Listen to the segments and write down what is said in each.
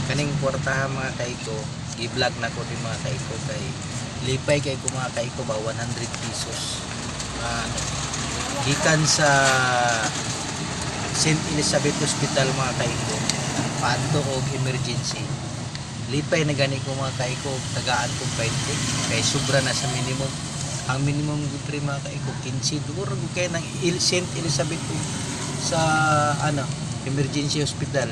kaning kwartahan mga kaiko, i-vlog na ko din mga kaiko kay lipay kay ko mga kaiko ba 100 pesos. Gikan sa St. Elizabeth Hospital mga kaiko, paadto og emergency. Lipay na gani ko mga kaiko, tagaan ko 20 kay sobra na sa minimum. Ang minimum gutri mga kaiko 15 duro kay nang St. Elizabeth sa emergency hospital.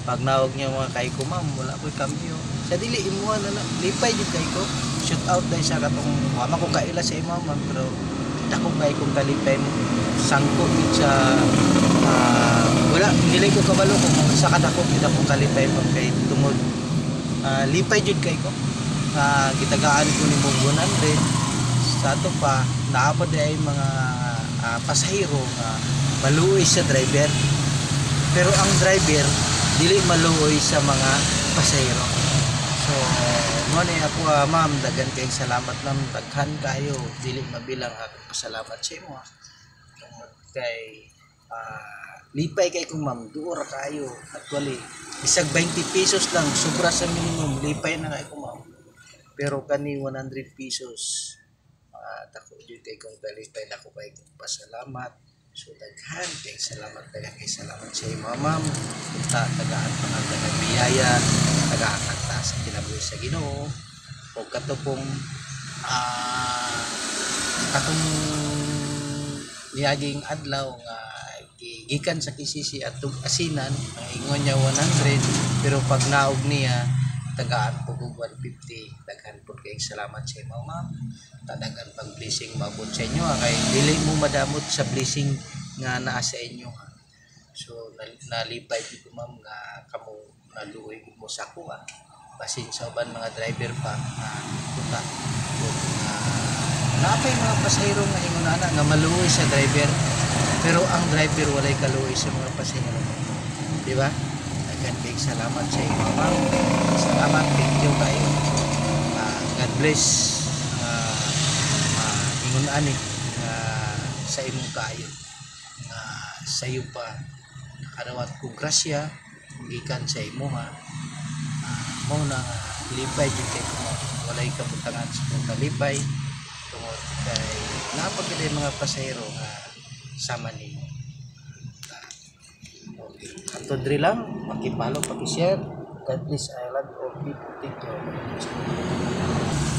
Pag nawag niya mga kaiko, ma'am wala ko'y kambyo sa dili imuha na lang lipay jud kaiko, shoot out dahil sa katong wama ko kaila sa imo ma'am, pero dako kay kung kalipay mo sangko sa wala dili ko kabalo kung sa kadako dako kalipay mo kay tungod lipay jud kaiko. Gitagaan ko ni mong 100 sa ato pa naapod ay mga pasahero maluoy sa driver, pero ang driver dili maluoy sa mga pasahero. So mo ni ako ma'am, dagan kay salamat ma'am, daghan kayo dili mabilang ako pasalamat sa imo kay lipay kay kung ma'am duora kayo actually isag 20 pesos lang sobra sa minimum lipay na kay kung ma'am, pero kani 100 pesos dako jud kay kung kalipay nako kay pasalamat. So daghan kay salamat sa imo ma'am, tagaan pangalan ng biyaya, tagaan ta sa kinabuhi sa Ginoo o katong niaging adlaw nga gikan sa kisisi atong asinan ang ingon niya 100, pero pag naog niya tagaan po og 150. Daghan po kay salamat sa imo ma'am, tadagan pag blessing mabot sa inyo kay dili mo madamot sa blessing nga naa sa inyo so nalipay dito ma'am nga kamo naluoy mo sa kuha basin sa uban mga driver pa puta napay mga pasahero nga ingon ana nga maluoy sa driver, pero ang driver walay kaluoy sa mga pasahero, di ba? Daghan kay salamat sa inyo ma'am, salamat, thank you kayo. God bless ingon ani sa imong kaayo nga sayo pa karawat kong grasya gikan sa imo mo na lipay jud kay ko walay kabutangan sa imong kalipay tungod kay napagilay mga pasahero nga sama nimo. Okay, ato diri lang paki-follow, paki-share. God bless, I love all people. Thank you.